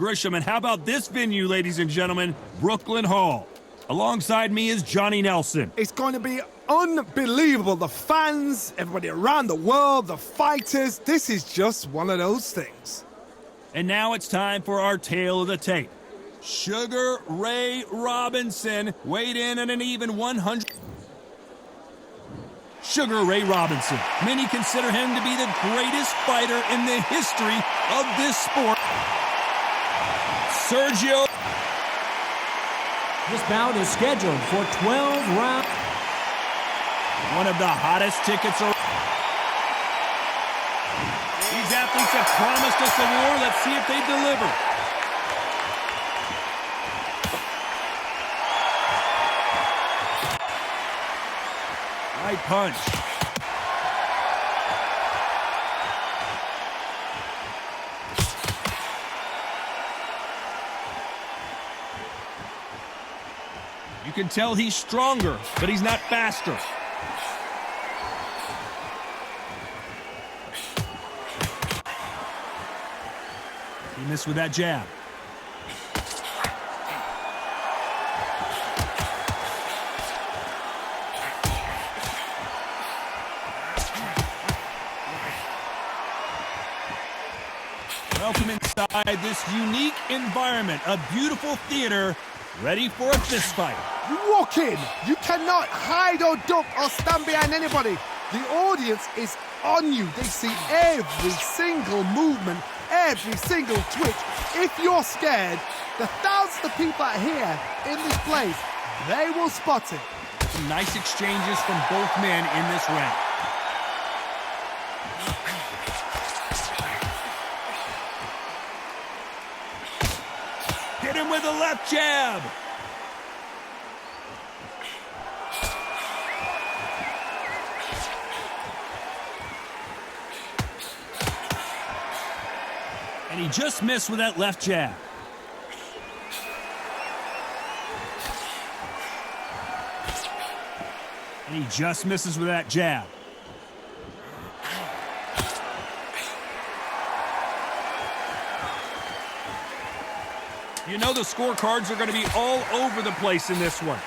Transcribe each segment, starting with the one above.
Grisham, and how about this venue, ladies and gentlemen? Brooklyn Hall. Alongside me is Johnny Nelson. It's going to be unbelievable. The fans, everybody around the world, the fighters. This is just one of those things. And now it's time for our tale of the tape. Sugar Ray Robinson weighed in at an even 100. Sugar Ray Robinson. Many consider him to be the greatest fighter in the history of this sport. Sergio. This bout is scheduled for 12 rounds. One of the hottest tickets around. These athletes have promised us a war. Let's see if they deliver. Right punch. You can tell he's stronger, but he's not faster. He missed with that jab. Welcome inside this unique environment, a beautiful theater, ready for a fist fight. You walk in, you cannot hide or duck or stand behind anybody. The audience is on you. They see every single movement, every single twitch. If you're scared, the thousands of people out here in this place, they will spot it. Some nice exchanges from both men in this round. Hit him with a left jab. And he just missed with that left jab. And he just misses with that jab. You know the scorecards are going to be all over the place in this one.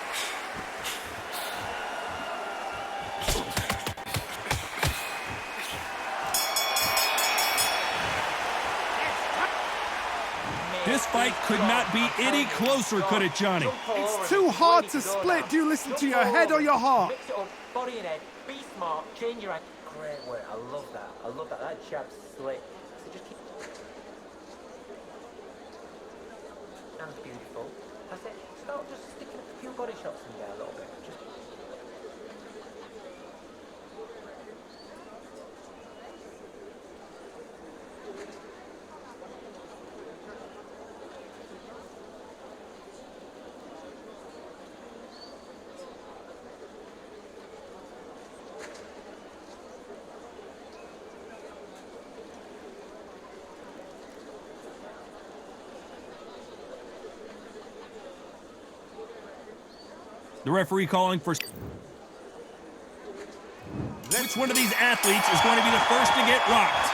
This fight could not be any closer, could it, Johnny? It's too hard to split. Do you listen to your head or your heart? Mix it up, body and head, be smart, change your head. Great work, I love that. I love that. That jab's slick. So just keep... That's beautiful. That's it. Start just sticking a few body shots in there a little bit. Just... The referee calling for... Which one of these athletes is going to be the first to get rocked?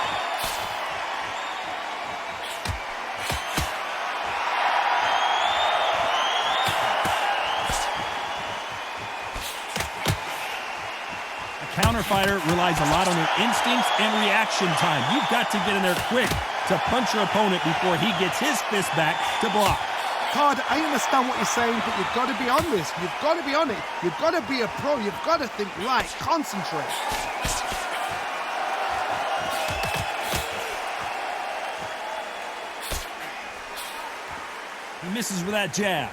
A counterfighter relies a lot on their instincts and reaction time. You've got to get in there quick to punch your opponent before he gets his fist back to block. Card, I understand what you're saying, but you've got to be on this. You've got to be on it. You've got to be a pro. You've got to think right. Concentrate. He misses with that jab.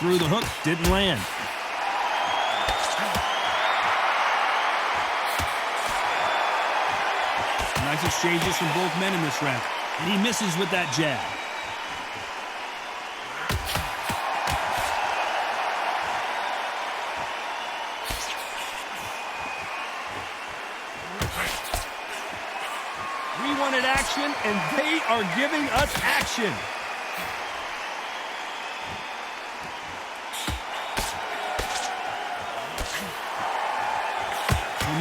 Through the hook, didn't land. Nice exchanges from both men in this round. And he misses with that jab. We wanted action, and they are giving us action.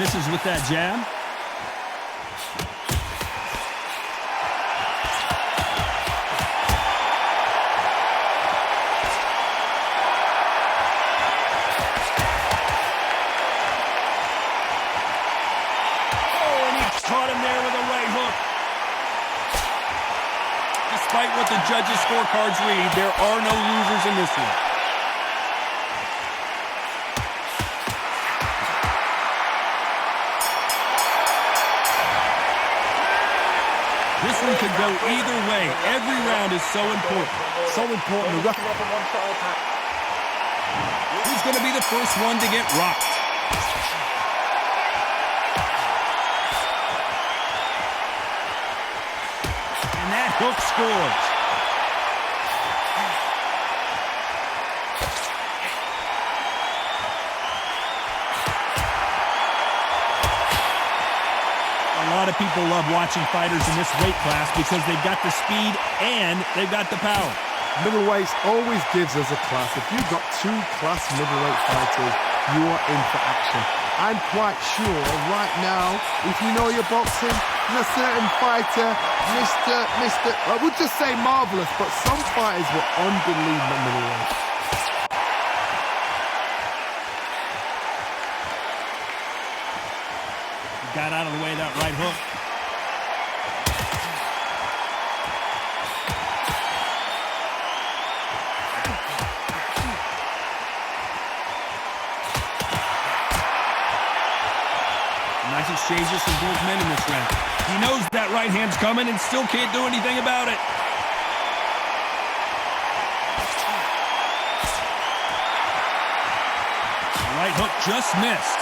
Misses with that jab. Caught him there with a right hook. Despite what the judges' scorecards read, there are no losers in this one. This one could go either way. Every round is so important. So important. Who's going to be the first one to get rocked? Hook scores. A lot of people love watching fighters in this weight class because they've got the speed and they've got the power. Middleweights always gives us a class. If you've got two class middleweight fighters, you are in for action. I'm quite sure right now, if you know your boxing, there's a certain fighter, I would just say marvelous, but some fighters were unbelievable middleweight. Got out of the way of that right hook. Nice exchanges from both men in this round. He knows that right hand's coming and still can't do anything about it. The right hook just missed.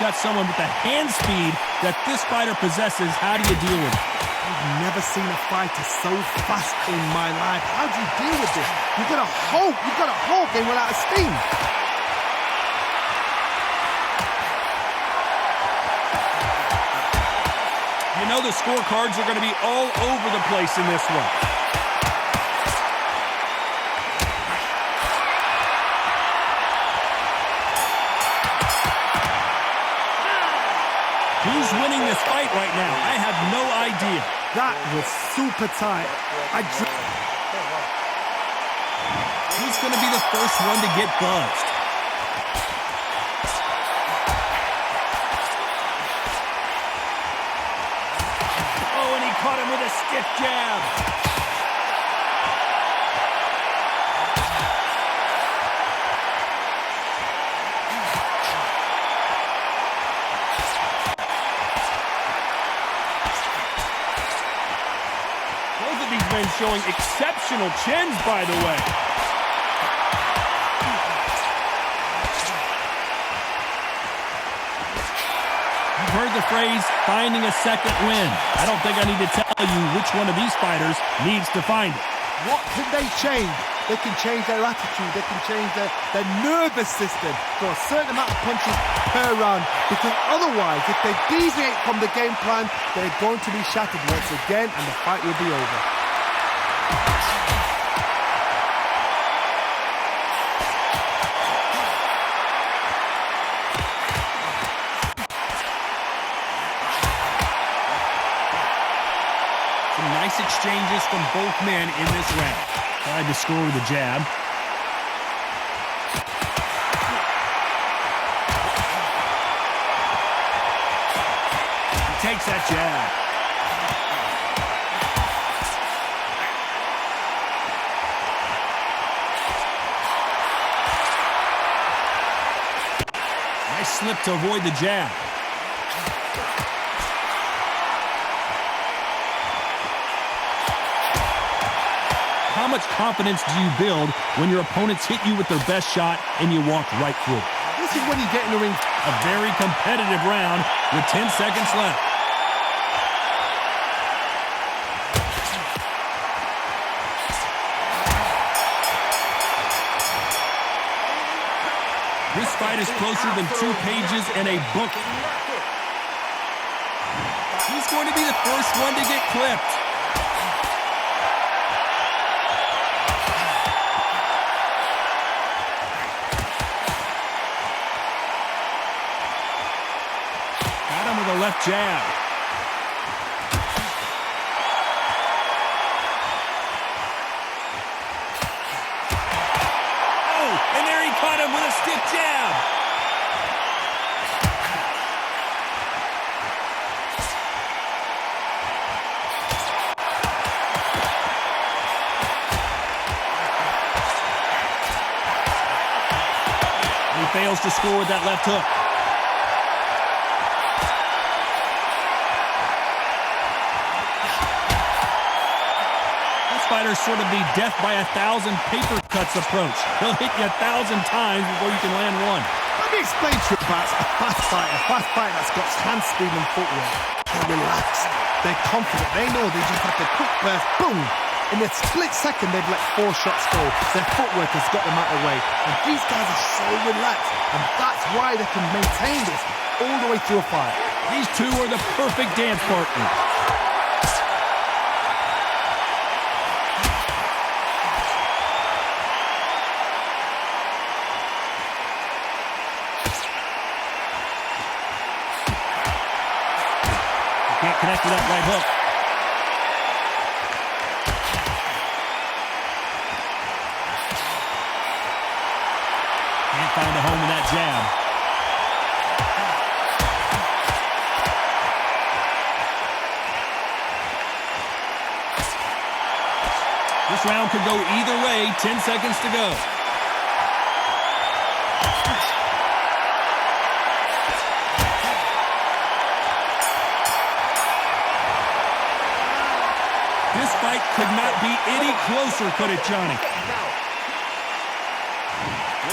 Got someone with the hand speed that this fighter possesses. How do you deal with it? I've never seen a fighter so fast in my life. How do you deal with this? You gotta hope they run out of steam. You know the scorecards are going to be all over the place in this one. Who's winning this fight right now? I have no idea. That was super tight. Who's going to be the first one to get buzzed? Oh, and he caught him with a stiff jab. These men showing exceptional chins, by the way. You've heard the phrase, finding a second win. I don't think I need to tell you which one of these fighters needs to find it. What can they change? They can change their attitude. They can change their nervous system for a certain amount of punches per round. Because otherwise, if they deviate from the game plan, they're going to be shattered once again and the fight will be over. Some nice exchanges from both men in this round. Tried to score with a jab. He takes that jab. Nice slip to avoid the jab. How much confidence do you build when your opponents hit you with their best shot and you walk right through? This is when you get in the ring. A very competitive round with 10 seconds left. This fight is closer than 2 pages in a book. He's going to be the first one to get clipped. Got him with a left jab. Oh, and there he caught him with a stiff jab. He fails to score with that left hook. This fighter's sort of the death by 1,000 paper cuts approach. He'll hit you 1,000 times before you can land one. Let me explain to you about a fast fighter that's got hand speed and footwork. They're relaxed. They're confident. They know they just have to quick burst, boom. In a split second, they've let 4 shots go. Their footwork has got them out of the way. And these guys are so relaxed. And that's why they can maintain this all the way through a fight. These two are the perfect dance partners. Can't connect with that right hook. Can't find a home in that jab. This round could go either way. 10 seconds to go. This fight could not be any closer, could it, Johnny?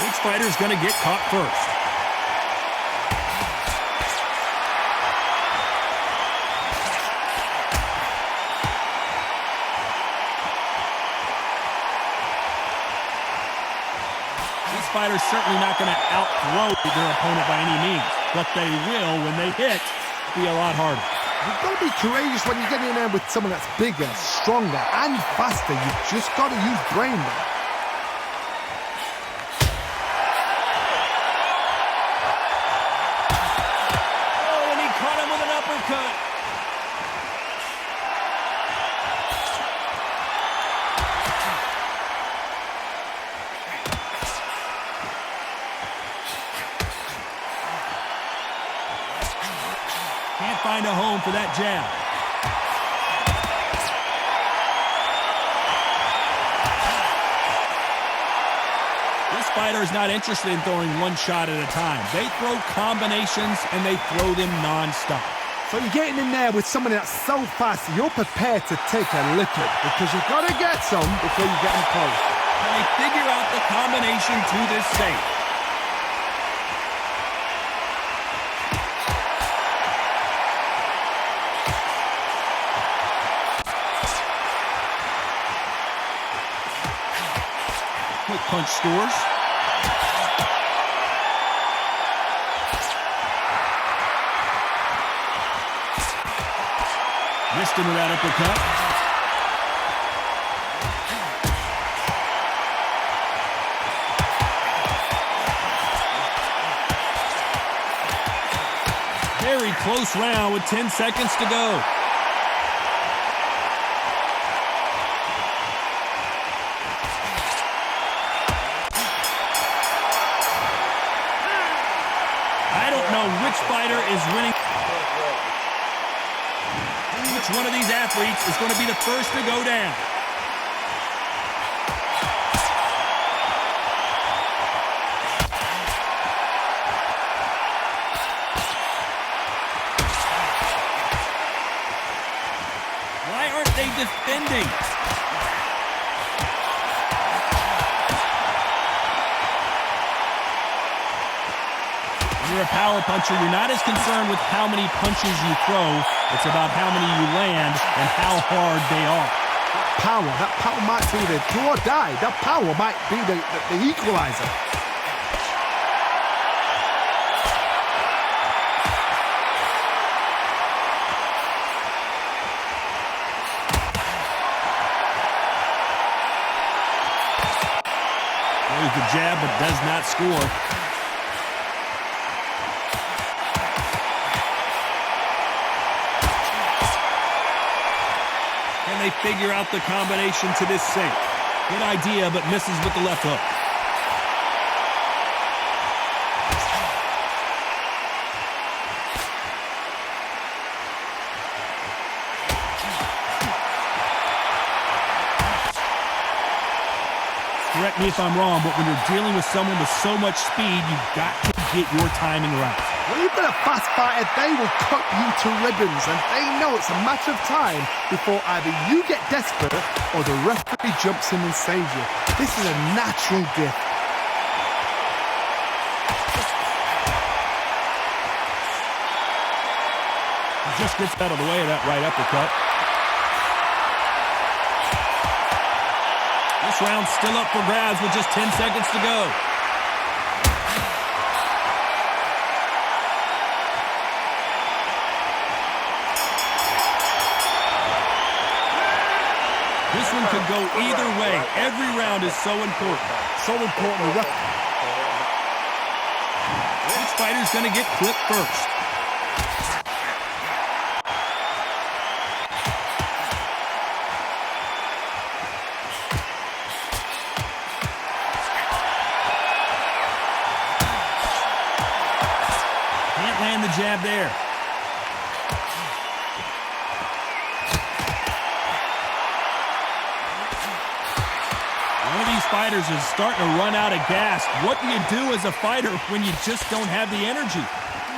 Which fighter's going to get caught first? This fighter's certainly not going to outthrow their opponent by any means, but they will, when they hit, be a lot harder. You've got to be courageous when you get in there with someone that's bigger, stronger, and faster. You've just got to use brain there. Oh, and he caught him with an uppercut. Can't find a home for that jab. This fighter is not interested in throwing one shot at a time. They throw combinations, and they throw them non-stop. So you're getting in there with someone that's so fast, you're prepared to take a lick because you've got to get some before you get them close. And they figure out the combination to this safe. Quick punch scores. Missed him with that uppercut. Very close round with 10 seconds to go. Which fighter is winning? Which one of these athletes is going to be the first to go down? Why aren't they defending? When you're a power puncher, you're not as concerned with how many punches you throw. It's about how many you land and how hard they are. That power might be the do or die. That power might be the equalizer. with the jab, but does not score. Can they figure out the combination to this sink? Good idea, but misses with the left hook. Correct me if I'm wrong, but when you're dealing with someone with so much speed, you've got to get your timing right. When you've got a fast fighter, they will cut you to ribbons, and they know it's a matter of time before either you get desperate or the referee jumps in and saves you. This is a natural gift. He just gets out of the way of that right uppercut. This round's still up for grabs with just 10 seconds to go. This one could go either way. Every round is so important. So important. Which fighter's going to get clipped first? Can't land the jab there. One of these fighters is starting to run out of gas. What do you do as a fighter when you just don't have the energy?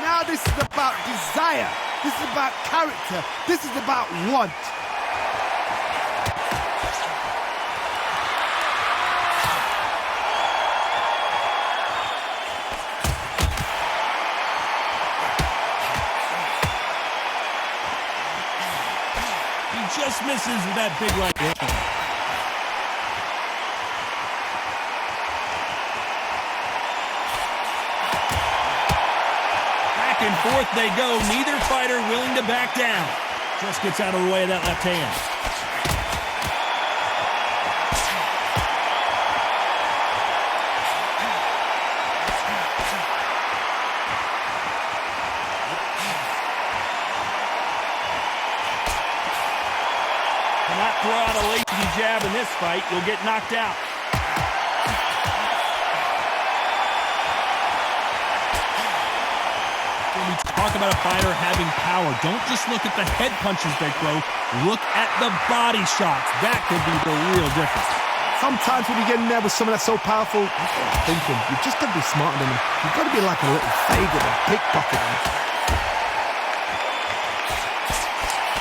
Now this is about desire. This is about character. This is about want. He just misses with that big right hand. And forth they go. Neither fighter willing to back down. Just gets out of the way of that left hand. Cannot throw out a lazy jab in this fight. You'll get knocked out. When we talk about a fighter having power, don't just look at the head punches they throw. Look at the body shots. That could be the real difference. Sometimes when you get in there with someone that's so powerful, you're thinking, you've just got to be smarter than them. You've got to be like a little faggot and pickpocket them.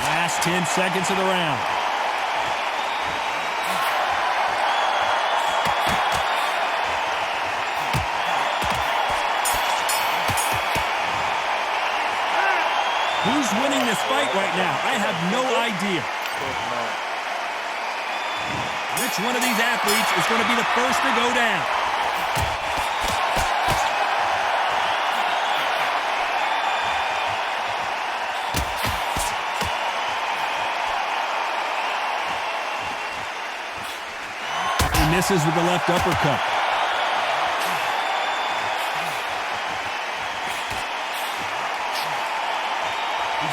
Last 10 seconds of the round. Who's winning this fight right now? I have no idea. Which one of these athletes is going to be the first to go down? He misses with the left uppercut.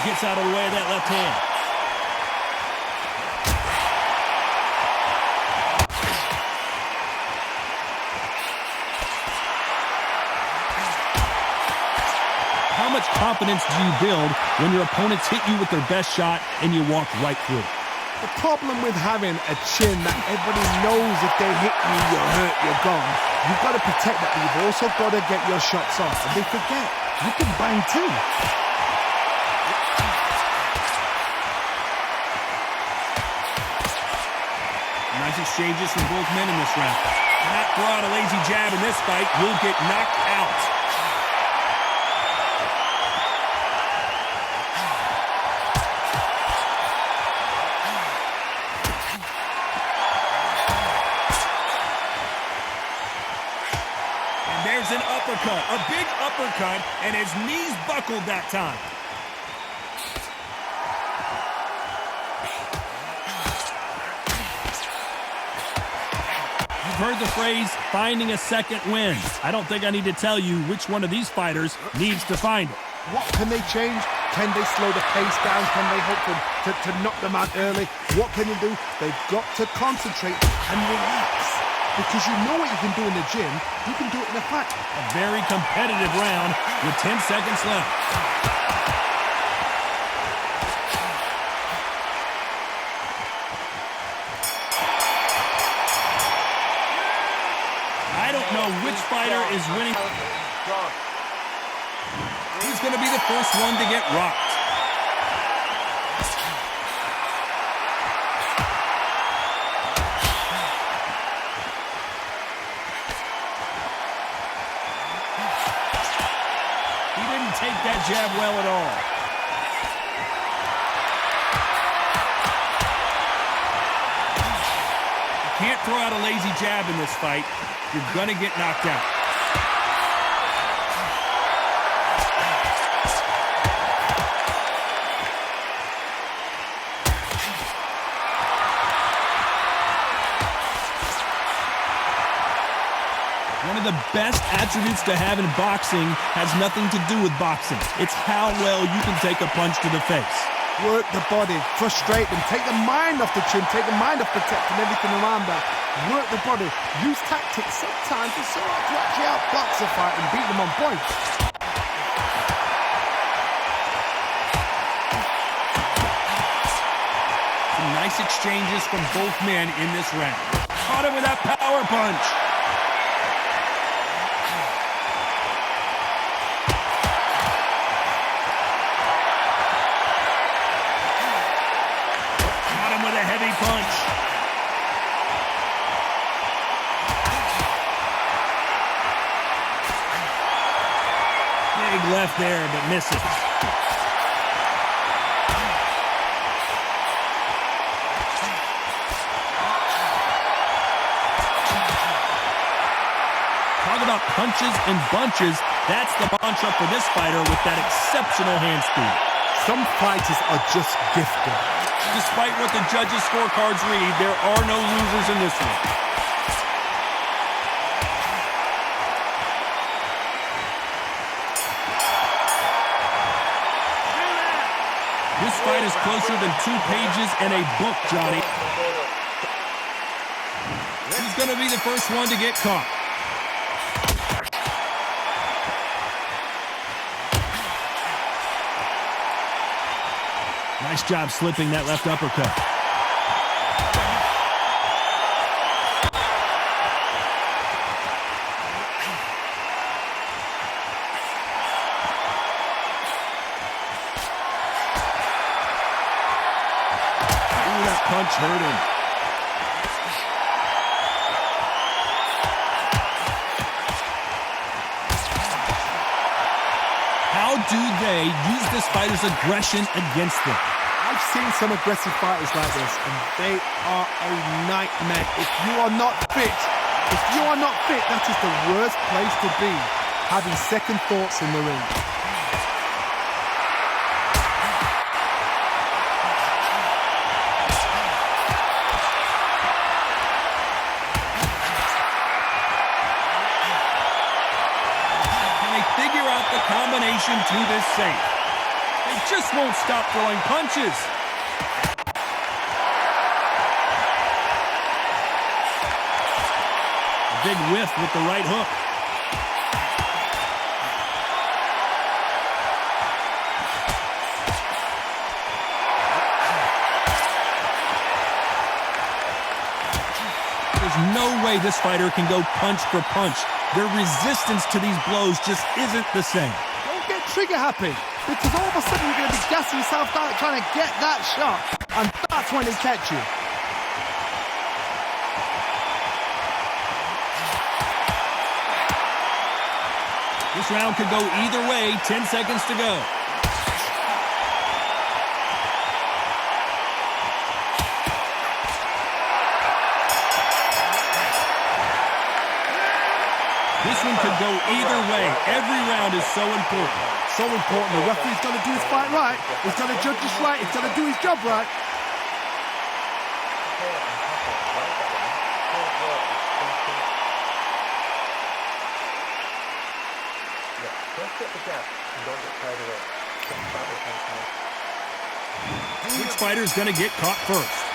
Gets out of the way of that left hand. How much confidence do you build when your opponents hit you with their best shot and you walk right through? The problem with having a chin that everybody knows if they hit you, you're hurt, you're gone. You've got to protect that, but you've also got to get your shots off. And they forget, you can bang too. Nice exchanges from both men in this round. Cannot throw out a lazy jab in this fight. You'll get knocked out. And there's an uppercut. A big uppercut, and his knees buckled that time. heard the phrase, finding a second win. I don't think I need to tell you which one of these fighters needs to find it. What can they change? Can they slow the pace down? Can they hope to knock them out early? What can they do? They've got to concentrate and relax. Because you know what you can do in the gym, you can do it in a fight. A very competitive round with 10 seconds left. I don't know which fighter is winning. Who's going to be the first one to get rocked? He didn't take that jab well at all. You can't throw out a lazy jab in this fight. You're going to get knocked out. One of the best attributes to have in boxing has nothing to do with boxing. It's how well you can take a punch to the face. Work the body, frustrate them, take the mind off the chin, take the mind off protecting everything around that. Work the body, use tactics. Sometimes it's so hard to actually outbox a fight and beat them on points. Some nice exchanges from both men in this round. Caught him with that power punch. With a heavy punch. Big left there, but misses. Talk about punches and bunches. That's the mantra for this fighter with that exceptional hand speed. Some fighters are just gifted. Despite what the judges' scorecards read, there are no losers in this one. This fight is closer than 2 pages in a book, Johnny. Who's going to be the first one to get caught? Nice job slipping that left uppercut. Ooh, that punch hurt him. How do they use this fighter's aggression against them? I've seen some aggressive fighters like this, and they are a nightmare. If you are not fit, that is the worst place to be, having second thoughts in the ring. Can they figure out the combination to this safe? They just won't stop throwing punches. A big whiff with the right hook. There's no way this fighter can go punch for punch. Their resistance to these blows just isn't the same. Don't get trigger happy, because all of a sudden you're going to be gassing yourself out trying to get that shot, and that's when they catch you. This round could go either way. 10 seconds to go. This one could go either way. Every round is so important. So important. The referee's got to do his fight right. He's got to judge this right. He's got to do his job right. Yeah, just get the jab and don't get carried away. Just start with one time. Which fighter's going to get caught first?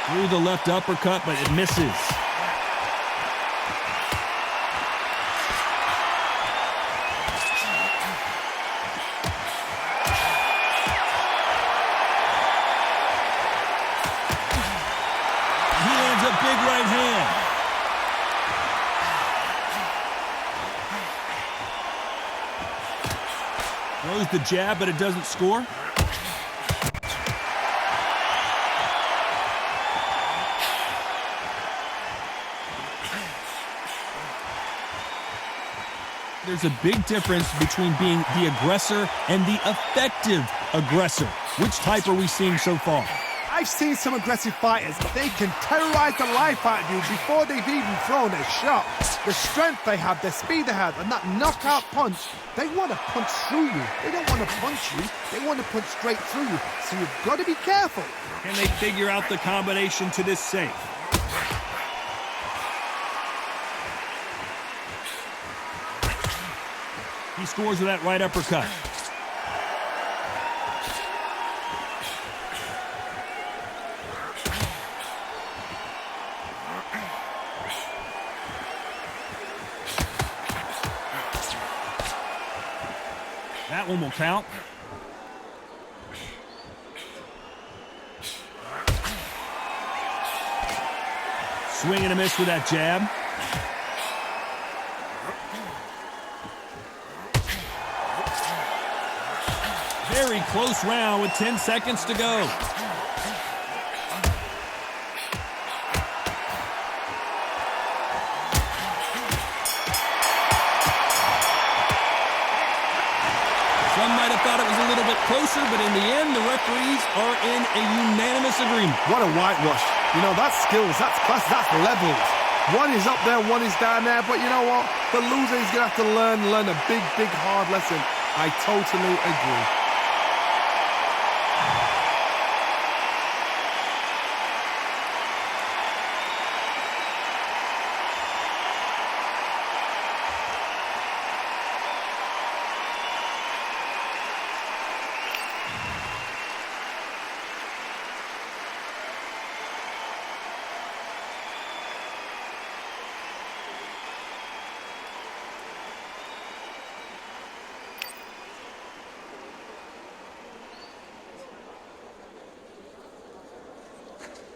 Through the left uppercut, but it misses. He lands a big right hand. Throws the jab, but it doesn't score. There's a big difference between being the aggressor and the effective aggressor. Which type are we seeing so far? I've seen some aggressive fighters. They can terrorize the life out of you before they've even thrown a shot. The strength they have, the speed they have, and that knockout punch, they want to punch through you. They don't want to punch you. They want to punch straight through you. So you've got to be careful. Can they figure out the combination to this safe? He scores with that right uppercut. That one will count. Swing and a miss with that jab. Very close round with 10 seconds to go. Some might have thought it was a little bit closer, but in the end, the referees are in a unanimous agreement. What a whitewash. You know, that's skills, that's class, that's levels. One is up there, one is down there, but you know what? The loser is going to have to learn a big, hard lesson. I totally agree.